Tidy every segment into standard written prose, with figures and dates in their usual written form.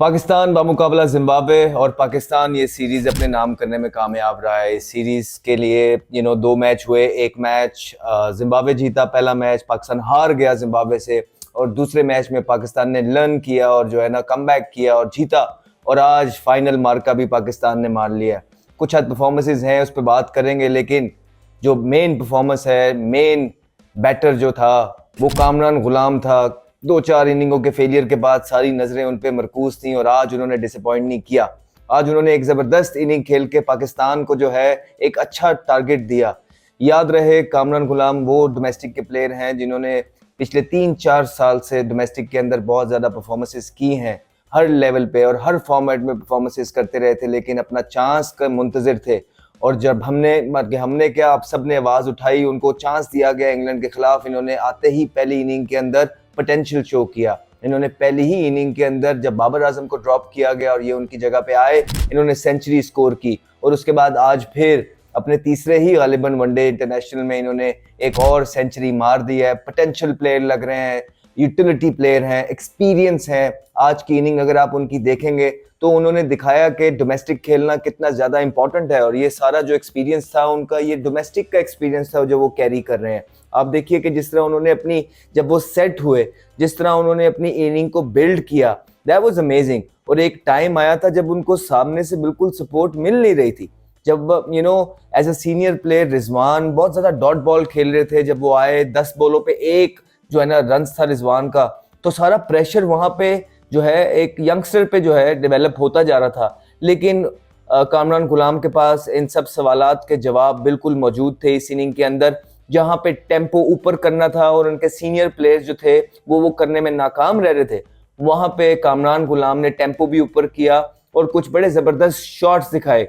Pakistan बामुकाबला Zimbabwe और पाकिस्तान ये series अपने नाम करने में कामयाब रहा है। इस सीरीज के लिए दो मैच हुए। एक मैच जिम्बाब्वे जीता, पहला मैच पाकिस्तान हार गया जिम्बाब्वे से, और दूसरे मैच में पाकिस्तान ने लर्न किया और कमबैक किया और जीता। और आज फाइनल मार्का भी पाकिस्तान ने मार लिया। कुछ हद परफॉर्मेंसेज हैं, उस पर बात करेंगे, लेकिन जो मेन परफॉर्मेंस है, मेन बैटर जो था वो कामरान गुलाम था। 2-4 इनिंगों के फेलियर के बाद सारी नजरें उन पे मरकूज थी और आज उन्होंने डिसअपॉइंट नहीं किया। आज उन्होंने एक जबरदस्त इनिंग खेल के पाकिस्तान को एक अच्छा टारगेट दिया। याद रहे, कामरान गुलाम वो डोमेस्टिक के प्लेयर हैं जिन्होंने पिछले 3-4 साल से डोमेस्टिक के अंदर बहुत ज्यादा परफॉर्मेंसेस की हैं, हर लेवल पे और हर फॉर्मेट में परफॉर्मेंसेस करते रहे थे, लेकिन अपना चांस का मुंतजिर थे। और जब हमने क्या, आप सबने आवाज उठाई, उनको चांस दिया गया इंग्लैंड के खिलाफ। इन्होंने आते ही पहली इनिंग के अंदर पोटेंशियल शो किया। इन्होंने पहली ही इनिंग के अंदर, जब बाबर आजम को ड्रॉप किया गया और ये उनकी जगह पे आए, इन्होंने सेंचुरी स्कोर की। और उसके बाद आज फिर अपने तीसरे ही गालिबन वनडे इंटरनेशनल में इन्होंने एक और सेंचुरी मार दी है। पोटेंशियल प्लेयर लग रहे हैं, यूटिलिटी प्लेयर हैं, एक्सपीरियंस हैं। आज की इनिंग अगर आप उनकी देखेंगे तो उन्होंने दिखाया कि डोमेस्टिक खेलना कितना ज़्यादा इंपॉर्टेंट है, और ये सारा जो एक्सपीरियंस था उनका, ये डोमेस्टिक का एक्सपीरियंस था जो वो कैरी कर रहे हैं। आप देखिए कि जिस तरह उन्होंने जब वो सेट हुए, जिस तरह उन्होंने अपनी इनिंग को बिल्ड किया, दैट वाज अमेजिंग। और एक टाइम आया था जब उनको सामने से बिल्कुल सपोर्ट मिल नहीं रही थी, जब as a senior player Rizwan बहुत ज़्यादा डॉट बॉल खेल रहे थे। जब वो आए, 10 बॉलों पे एक रन्स था रिजवान का, तो सारा प्रेशर वहाँ पे एक यंगस्टर पे डेवलप होता जा रहा था। लेकिन कामरान गुलाम के पास इन सब सवालात के जवाब बिल्कुल मौजूद थे इस इनिंग के अंदर। जहाँ पे टेम्पो ऊपर करना था और उनके सीनियर प्लेयर्स जो थे वो करने में नाकाम रह रहे थे, वहाँ पे कामरान गुलाम ने टेम्पो भी ऊपर किया और कुछ बड़े ज़बरदस्त शॉट्स दिखाए।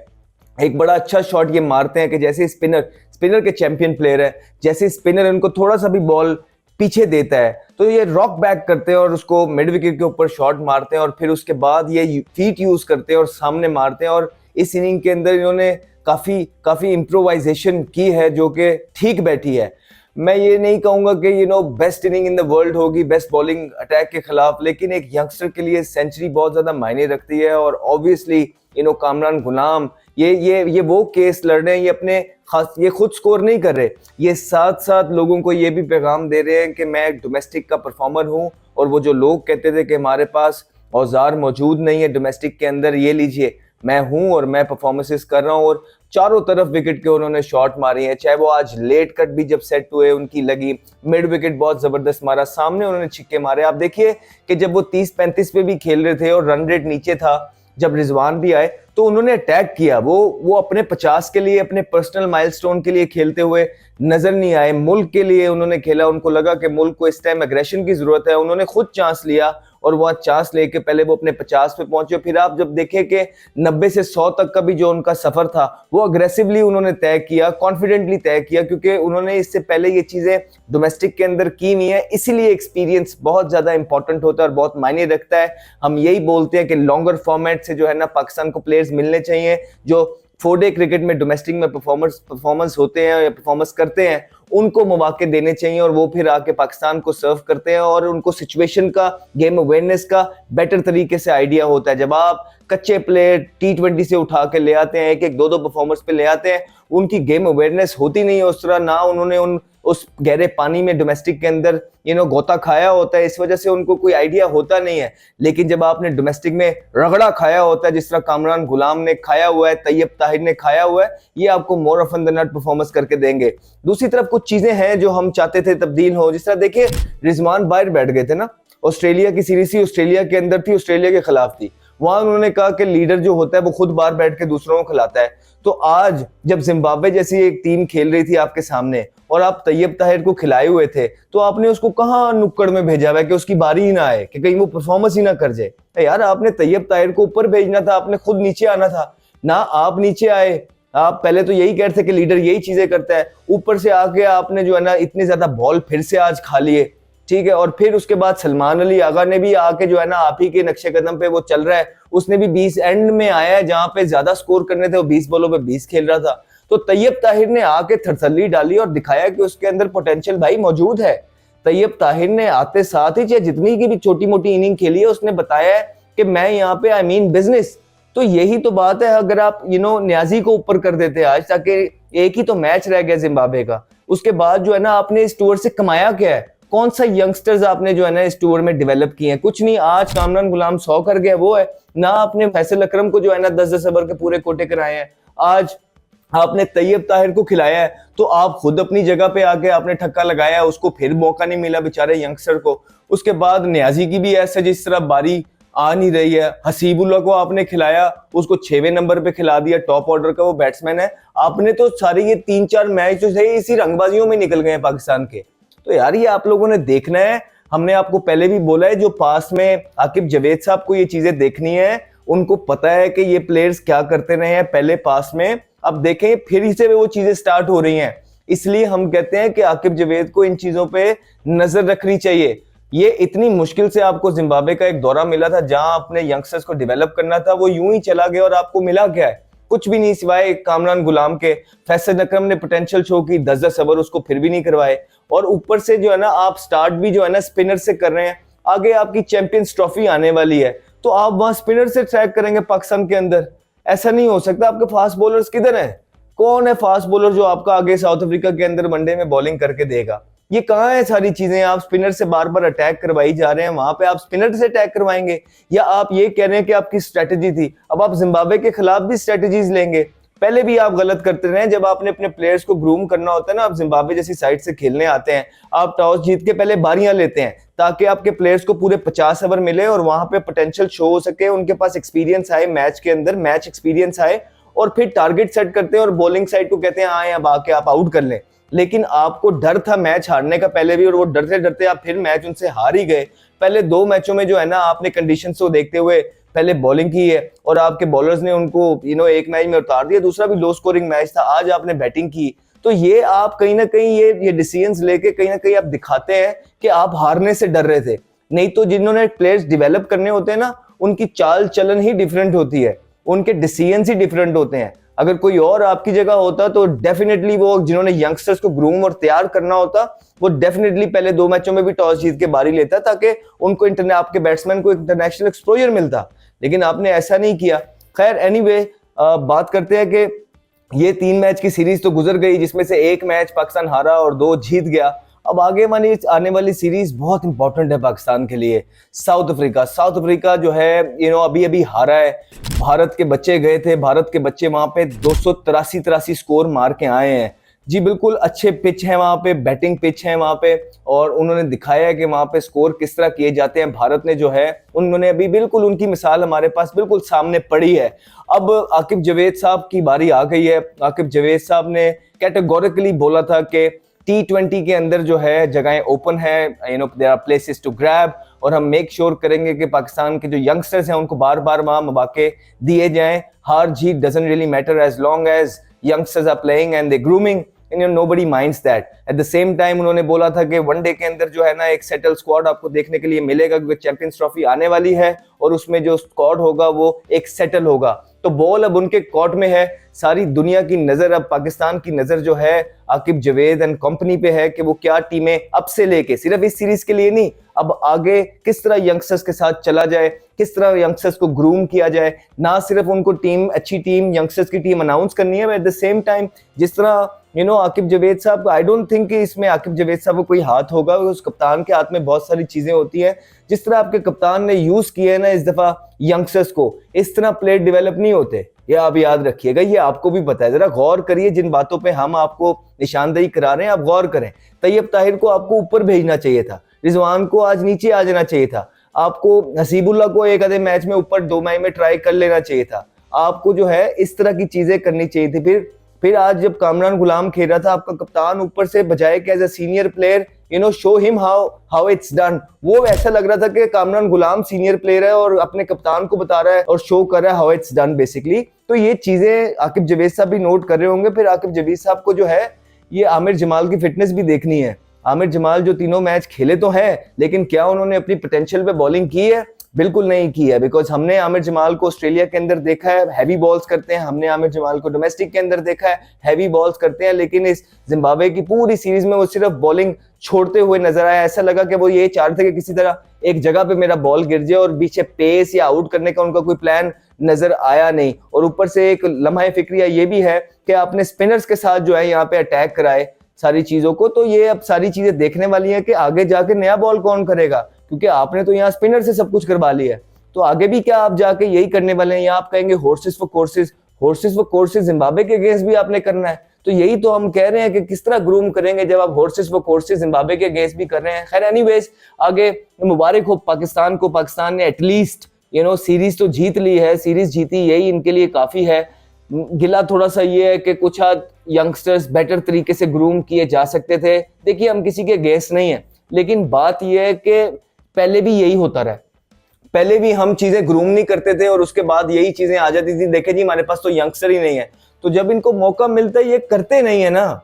एक बड़ा अच्छा शॉट ये मारते हैं कि जैसे स्पिनर के चैंपियन प्लेयर है, जैसे स्पिनर इनको थोड़ा सा भी बॉल पीछे देता है तो ये रॉक बैक करते हैं और उसको मिड विकेट के ऊपर शॉट मारते हैं, और फिर उसके बाद ये फीट यूज करते हैं और सामने मारते हैं। और इस इनिंग के अंदर इन्होंने काफी इम्प्रोवाइजेशन की है जो कि ठीक बैठी है। मैं ये नहीं कहूंगा कि best inning in the world होगी बेस्ट बॉलिंग अटैक के खिलाफ, लेकिन एक यंगस्टर के लिए सेंचुरी बहुत ज्यादा मायने रखती है। और ऑब्वियसली कामरान गुलाम ये वो केस लड़ रहे हैं, ये अपने खास, ये खुद स्कोर नहीं कर रहे, ये साथ साथ लोगों को ये भी पैगाम दे रहे हैं कि मैं एक डोमेस्टिक का परफॉर्मर हूं। और वो जो लोग कहते थे कि हमारे पास औजार मौजूद नहीं है डोमेस्टिक के अंदर, ये लीजिए मैं हूं और मैं परफॉर्मेंसेस कर रहा हूं। और चारों तरफ विकेट के उन्होंने शॉट मारी है, चाहे वो आज लेट कट भी जब सेट हुए उनकी लगी, मिड विकेट बहुत जबरदस्त मारा, सामने उन्होंने छिक्के मारे। आप देखिए कि जब वो 30-35 पे भी खेल रहे थे और रन रेट नीचे था, जब रिजवान भी आए तो उन्होंने अटैक किया। वो अपने 50 के लिए, अपने पर्सनल माइलस्टोन के लिए खेलते हुए नजर नहीं आए, मुल्क के लिए उन्होंने खेला। उनको लगा कि मुल्क को इस टाइम एग्रेशन की जरूरत है, उन्होंने खुद चांस लिया और वह चांस लेके पहले वो अपने 50 पे पहुंचे। फिर आप जब देखें कि 90 से 100 तक का भी जो उनका सफर था वो अग्रेसिवली उन्होंने तय किया, कॉन्फिडेंटली तय किया, क्योंकि उन्होंने इससे पहले ये चीजें डोमेस्टिक के अंदर की हुई है। इसीलिए एक्सपीरियंस बहुत ज्यादा इंपॉर्टेंट होता है और बहुत मायने रखता है। हम यही बोलते हैं कि लॉन्गर फॉर्मेट से पाकिस्तान को प्लेयर्स मिलने चाहिए जो 4-डे क्रिकेट में डोमेस्टिक में परफॉर्मेंस होते हैं या परफॉर्मेंस करते हैं, उनको मौके देने चाहिए और वो फिर आके पाकिस्तान को सर्व करते हैं और उनको सिचुएशन का, गेम अवेयरनेस का बेटर तरीके से आइडिया होता है। जब आप कच्चे प्लेयर T20 से उठा के ले आते हैं, एक 2-2 परफॉर्मर्स पे ले आते हैं, उनकी गेम अवेयरनेस होती नहीं है उस तरह, ना उन्होंने उस गहरे पानी में डोमेस्टिक के अंदर गोता खाया होता है, इस वजह से उनको कोई आइडिया होता नहीं है। लेकिन जब आपने डोमेस्टिक में रगड़ा खाया होता है, जिस तरह कामरान गुलाम ने खाया हुआ है, तैयब ताहिर ने खाया हुआ है, ये आपको more often the not performance करके देंगे। दूसरी तरफ कुछ चीजें हैं जो हम चाहते थे तब्दील हो, जिस तरह देखिए रिजवान बाहर बैठ गए थे ना, ऑस्ट्रेलिया की सीरीज थी, ऑस्ट्रेलिया के अंदर थी, ऑस्ट्रेलिया के खिलाफ थी, वहां उन्होंने कहा कि लीडर जो होता है वो खुद बाहर बैठ के दूसरों को खिलाता है। तो आज जब जिम्बाब्वे जैसी एक टीम खेल रही थी आपके सामने और आप तैयब ताहिर को खिलाए हुए थे, तो आपने उसको कहाँ नुक्कड़ में भेजा हुआ है कि उसकी बारी ही ना आए, कि कहीं वो परफॉर्मेंस ही ना कर जाए। यार आपने तैयब ताहिर को ऊपर भेजना था, आपने खुद नीचे आना था ना, आप नीचे आए। आप पहले तो यही कहते थे कि लीडर यही चीजें करता है, ऊपर से आके आपने इतने ज्यादा बॉल फिर से आज खा लिए, ठीक है। और फिर उसके बाद सलमान अली आगा ने भी आके आप ही के नक्शे कदम पे वो चल रहा है, उसने भी 20 एंड में आया है, जहां पे ज्यादा स्कोर करने थे वो 20 बॉलों पे 20 खेल रहा था। तो तैयब ताहिर ने आके थरथल्ली डाली और दिखाया कि उसके अंदर पोटेंशियल भाई मौजूद है। तैयब ताहिर ने आते साथ ही, चाहे जितनी की भी छोटी मोटी इनिंग खेली है, उसने बताया है कि मैं यहाँ पे आई मीन बिजनेस। तो यही तो बात है, अगर आप न्याजी को ऊपर कर देते आज, ताकि एक ही तो मैच रह गया जिम्बाब्वे का, उसके बाद जो है ना आपने इस टूर से कमाया क्या है? कौन सा यंगस्टर्स आपने जो है ना इस टूर में डेवलप किए हैं? कुछ नहीं। आज कामरान गुलाम 100 कर गया वो है ना, आपने फैसल अकरम को जो है ना 10-10 ओवर के पूरे कोटे कराए हैं, आज आपने तैयब ताहिर को खिलाया है, तो आप खुद अपनी जगह पे आके आपने ठक्का लगाया, उसको फिर मौका नहीं मिला बेचारे यंगस्टर को। उसके बाद न्याजी की भी ऐसे जिस तरह बारी आ नहीं रही है, हसीबुल्ला को आपने खिलाया, उसको 6वें नंबर पे खिला दिया, टॉप ऑर्डर का वो बैट्समैन है। आपने तो सारे ये 3-4 मैच जो थे इसी रंगबाजियों में निकल गए हैं पाकिस्तान के। तो यार ये आप लोगों ने देखना है। हमने आपको पहले भी बोला है, जो पास में आकिब जावेद साहब को ये चीजें देखनी है, उनको पता है कि ये प्लेयर्स क्या करते रहे हैं पहले पास में। अब देखें फिर से वो चीजें स्टार्ट हो रही हैं, इसलिए हम कहते हैं कि आकिब जावेद को इन चीजों पे नजर रखनी चाहिए। ये इतनी मुश्किल से आपको जिम्बाब्वे का एक दौरा मिला था जहां अपने यंगस्टर्स को डेवलप करना था, वो यूं ही चला गया और आपको मिला क्या है? कुछ भी नहीं सिवाय कामरान गुलाम के। फैसल अकरम ने पोटेंशियल शो की, 10-10 ओवर उसको फिर भी नहीं करवाए, और ऊपर से जो है ना आप स्टार्ट भी जो है ना स्पिनर से कर रहे हैं। आगे आपकी चैंपियंस ट्रॉफी आने वाली है, तो आप वहां स्पिनर से ट्रैक करेंगे पाकिस्तान के अंदर? ऐसा नहीं हो सकता। आपके फास्ट बॉलर्स किधर है? कौन है फास्ट बॉलर जो आपका आगे साउथ अफ्रीका के अंदर वनडे में बॉलिंग करके देगा? ये कहाँ है सारी चीजें? आप स्पिनर से बार बार अटैक करवाई जा रहे हैं, वहां पे आप स्पिनर से अटैक करवाएंगे, या आप ये कह रहे हैं कि आपकी स्ट्रेटेजी थी, अब आप जिम्बाब्वे के खिलाफ भी स्ट्रेटेजीज लेंगे? पहले भी आप गलत करते रहे। जब आपने अपने प्लेयर्स को ग्रूम करना होता है ना, आप जिम्बाब्वे जैसी साइड से खेलने आते हैं, आप टॉस जीत के पहले बारियां लेते हैं ताकि आपके प्लेयर्स को पूरे 50 ओवर मिले और वहां पे पोटेंशियल शो हो सके, उनके पास एक्सपीरियंस आए मैच के अंदर, मैच एक्सपीरियंस आए, और फिर टारगेट सेट करते हैं और बॉलिंग साइड को कहते हैं आए अब आके आप आउट कर लें। लेकिन आपको डर था मैच हारने का पहले भी, और वो डरते डरते आप फिर मैच उनसे हार ही गए। पहले 2 मैचों में जो है ना आपने कंडीशंस को देखते हुए पहले बॉलिंग की है और आपके बॉलर्स ने उनको एक मैच में उतार दिया, दूसरा भी लो स्कोरिंग मैच था, आज आपने बैटिंग की। तो ये आप कहीं ना कहीं ये डिसीजंस लेके कहीं ना कहीं आप दिखाते हैं कि आप हारने से डर रहे थे। नहीं तो जिन्होंने प्लेयर्स डेवलप करने होते हैं ना, उनकी चाल चलन ही डिफरेंट होती है, उनके डिसीजंस ही डिफरेंट होते हैं। अगर कोई और आपकी जगह होता तो डेफिनेटली वो जिन्होंने यंगस्टर्स को ग्रूम और तैयार करना होता, वो डेफिनेटली पहले 2 मैचों में भी टॉस जीत के बारी लेता ताकि उनको आपके बैट्समैन को इंटरनेशनल एक्सपोजर मिलता। लेकिन आपने ऐसा नहीं किया। खैर एनीवे, बात करते हैं कि ये 3 मैच की सीरीज तो गुजर गई, जिसमें से 1 मैच पाकिस्तान हारा और 2 जीत गया। अब आगे आने वाली सीरीज बहुत इंपॉर्टेंट है पाकिस्तान के लिए। साउथ अफ्रीका जो है अभी अभी हारा है। भारत के बच्चे गए थे, भारत के बच्चे वहां पे 283 स्कोर मार के आए हैं। जी बिल्कुल, अच्छे पिच है वहां पे, बैटिंग पिच है वहां पे, और उन्होंने दिखाया है कि वहां पे स्कोर किस तरह किए जाते हैं। भारत ने जो है उन्होंने अभी बिल्कुल उनकी मिसाल हमारे पास बिल्कुल सामने पड़ी है। अब आकिब जावेद साहब की बारी आ गई है। आकिब जावेद साहब ने कैटेगोरिकली बोला था कि T20 के अंदर जो है जगहें ओपन है, there are places to grab, और हम मेक श्योर करेंगे कि पाकिस्तान के जो यंगस्टर्स हैं उनको बार बार वहां मौके दिए जाएं। हार जीत doesn't really matter as long as youngsters are playing and they grooming, nobody minds that. At the same time उन्होंने बोला था कि वनडे के अंदर जो है ना एक सेटल स्क्वाड आपको देखने के लिए मिलेगा, क्योंकि चैंपियंस ट्रॉफी आने वाली है और उसमें जो स्क्वाड होगा वो एक सेटल होगा। तो बॉल अब उनके कोर्ट में है। सारी दुनिया की नजर, अब पाकिस्तान की नजर जो है आकिब जावेद एंड कंपनी पे है कि वो क्या टीमें अब से लेके, सिर्फ इस सीरीज के लिए नहीं, अब आगे किस तरह यंगस्टर्स के साथ चला जाए, किस तरह यंगस्टर्स को ग्रूम किया जाए। ना सिर्फ उनको टीम, अच्छी टीम, यंगस्टर्स की टीम अनाउंस करनी है, एट द सेम टाइम जिस तरह आकिब जावेद साहब, आई डोंट थिंक कि इसमें आकिब जावेद साहब को कोई हाथ होगा, उस कप्तान के हाथ में बहुत सारी चीजें होती हैं। जिस तरह आपके कप्तान ने यूज किए ना इस दफा यंगस्टर्स को, इस तरह प्लेयर डेवलप नहीं होते, ये आप याद रखिएगा। ये आपको भी पता है, जरा गौर करिए जिन बातों पे हम आपको निशानदेही करा रहे हैं, आप गौर करें। तैयब ताहिर को आपको ऊपर भेजना चाहिए था, रिजवान को आज नीचे आ जाना चाहिए था, आपको हसीबुल्ला को एक आधे मैच में ऊपर 2 मैच में ट्राई कर लेना चाहिए था, आपको जो है इस तरह की चीजें करनी चाहिए थी। फिर आज जब कामरान गुलाम खेल रहा था, आपका कप्तान ऊपर से बजाय कि as a senior player show him how it's done, वो ऐसा लग रहा था कि कामरान गुलाम सीनियर प्लेयर है और अपने कप्तान को बता रहा है और शो कर रहा है हाउ इट्स डन बेसिकली। तो ये चीजें आकिब जावेद साहब भी नोट कर रहे होंगे। फिर आकिब जावेद साहब को जो है ये आमिर जमाल की फिटनेस भी देखनी है। आमिर जमाल जो तीनों मैच खेले तो हैं, लेकिन क्या उन्होंने अपनी पोटेंशियल पे बॉलिंग की है? बिल्कुल नहीं की है, बिकॉज हमने आमिर जमाल को ऑस्ट्रेलिया के अंदर देखा है हैवी बॉल्स करते हैं, हमने आमिर जमाल को डोमेस्टिक के अंदर देखा है हैवी बॉल्स करते हैं, लेकिन इस जिम्बाब्वे की पूरी सीरीज में वो सिर्फ बॉलिंग छोड़ते हुए नजर आया। ऐसा लगा कि वो ये चाह रहे थे कि किसी तरह एक जगह पे मेरा बॉल गिर जाए, और पीछे पेस या आउट करने का उनका कोई प्लान नजर आया नहीं। और ऊपर से एक लम्हा फिक्रिया ये भी है कि आपने स्पिनर्स के साथ जो है यहाँ पे अटैक कराए सारी चीजों को, तो ये अब सारी चीजें देखने वाली है कि आगे जाके नया बॉल कौन करेगा, क्योंकि आपने तो यहाँ स्पिनर से सब कुछ करवा लिया है, तो आगे भी क्या आप जाके यही करने वाले हैं, या आप कहेंगे horses for courses, horses for courses Zimbabwe के अगेंस्ट भी आपने करना है। तो यही तो हम कह रहे हैं कि किस तरह ग्रूम करेंगे जब आप हॉर्सेस फॉर कोर्सेज जिम्बाब्वे के अगेंस्ट भी कर रहे हैं। खैर एनीवेज, आगे मुबारक हो पाकिस्तान को, पाकिस्तान ने एटलीस्ट सीरीज तो जीत ली है, सीरीज जीती यही इनके लिए काफी है। गिला थोड़ा सा ये है कि कुछ यंगस्टर्स बेटर तरीके से ग्रूम किए जा सकते थे। देखिए हम किसी के अगेंस्ट नहीं है, लेकिन बात यह है कि पहले भी यही होता रहा, पहले भी हम चीजें ग्रूम नहीं करते थे और उसके बाद यही चीजें आ जाती थी, देखे जी हमारे पास तो यंगस्टर ही नहीं है, तो जब इनको मौका मिलता है ये करते नहीं है ना,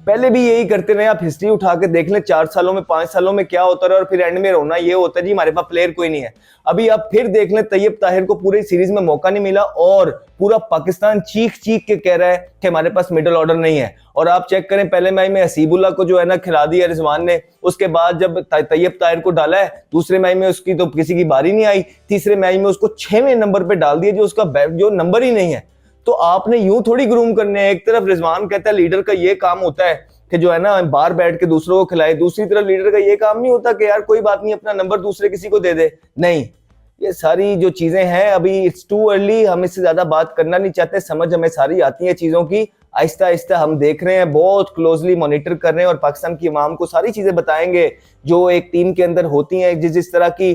पहले भी यही करते रहे। आप हिस्ट्री उठा के देख लें 4 सालों में 5 सालों में क्या होता रहा, और फिर एंड में रोना ये होता है जी हमारे पास प्लेयर कोई नहीं है। अभी आप फिर देख लें तैयब ताहिर को पूरी सीरीज में मौका नहीं मिला और पूरा पाकिस्तान चीख चीख के कह रहा है कि हमारे पास मिडिल ऑर्डर नहीं है। और आप चेक करें पहले मैच में हसीबुल्लाह को जो है ना खिला दिया रिजवान ने, उसके बाद जब तैयब ताहिर को डाला है दूसरे मैच में उसकी तो किसी की बारी नहीं आई, तीसरे मैच में उसको 6वें नंबर पे डाल दिया जो उसका जो नंबर ही नहीं है। तो आपने यूं थोड़ी ग्रूम करने हैं। एक तरफ रिजवान कहता है लीडर का ये काम होता है कि जो है ना बाहर बैठ के दूसरों को खिलाए, दूसरी तरफ लीडर का ये काम नहीं होता कि यार कोई बात नहीं अपना नंबर दूसरे किसी को दे दे। नहीं, ये सारी जो चीजें हैं अभी इट्स टू अर्ली, हम इससे ज्यादा बात करना नहीं चाहते। समझ हमें सारी आती है चीजों की, आहिस्ता आहिस्ता हम देख रहे हैं, बहुत क्लोजली मॉनिटर कर रहे हैं और पाकिस्तान की अवाम को सारी चीजें बताएंगे जो एक टीम के अंदर होती हैं, जिस तरह की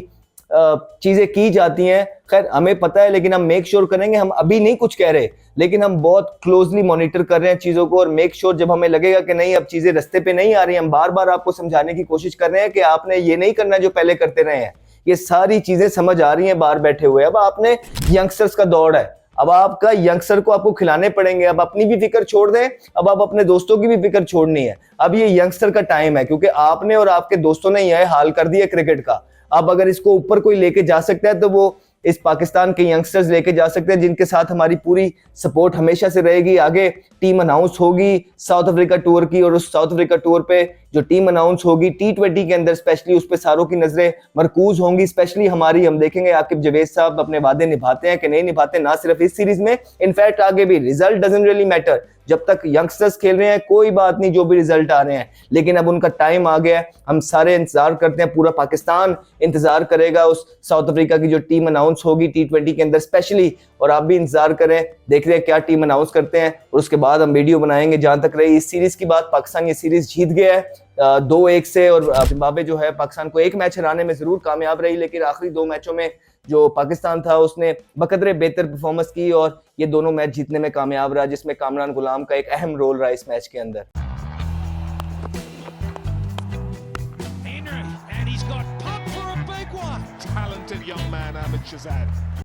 चीजें की जाती हैं। खैर हमें पता है, लेकिन हम मेक श्योर करेंगे, हम अभी नहीं कुछ कह रहे, लेकिन हम बहुत क्लोजली मॉनिटर कर रहे हैं चीजों को, और मेक श्योर जब हमें लगेगा कि नहीं अब चीजें रास्ते पे नहीं आ रही, हम बार बार आपको समझाने की कोशिश कर रहे हैं कि आपने ये नहीं करना जो पहले करते रहे हैं। ये सारी चीजें समझ आ रही हैं बाहर बैठे हुए। अब आपने यंगस्टर्स का दौड़ है, अब आपका यंगस्टर को आपको खिलाने पड़ेंगे। अब अपनी भी फिक्र छोड़ दें, अब आप अपने दोस्तों की भी फिक्र छोड़नी है। अब ये यंगस्टर का टाइम है, क्योंकि आपने और आपके दोस्तों ने यह हाल कर दिया क्रिकेट का। अब अगर इसको ऊपर कोई लेके जा सकता है तो वो इस पाकिस्तान के यंगस्टर्स लेके जा सकते हैं, जिनके साथ हमारी पूरी सपोर्ट हमेशा से रहेगी। आगे टीम अनाउंस होगी साउथ अफ्रीका टूर की, और उस साउथ अफ्रीका टूर पे जो टीम अनाउंस होगी T20 के अंदर स्पेशली उस पे सारों की नजरें मरकूज होंगी, स्पेशली हमारी। हम देखेंगे आकिब जावेद साहब अपने वादे निभाते हैं कि नहीं निभाते, ना सिर्फ इस सीरीज में, इनफैक्ट आगे भी। रिजल्ट डजंट रियली मैटर, जब तक यंगस्टर्स खेल रहे हैं कोई बात नहीं जो भी रिजल्ट आ रहे हैं, लेकिन अब उनका टाइम आ गया है। हम सारे इंतजार करते हैं, पूरा पाकिस्तान इंतजार करेगा उस साउथ अफ्रीका की जो टीम अनाउंस होगी T20 के अंदर स्पेशली, और आप भी इंतजार करें, देख रहे हैं क्या टीम अनाउंस करते हैं, और उसके बाद हम वीडियो बनाएंगे। जहां तक रही इस सीरीज की बात, पाकिस्तान ये सीरीज जीत गया है 2-1 से, और जिम्बाब्वे जो है पाकिस्तान को एक मैच हराने में जरूर कामयाब रही, लेकिन आखिरी 2 मैचों में जो पाकिस्तान था उसने बकदरे बेहतर परफॉर्मेंस की और ये दोनों मैच जीतने में कामयाब रहा, जिसमें कामरान गुलाम का एक अहम रोल रहा इस मैच के अंदर। Henry, and he's got pumped for a big one. Talented young man, Ahmed Shahzad.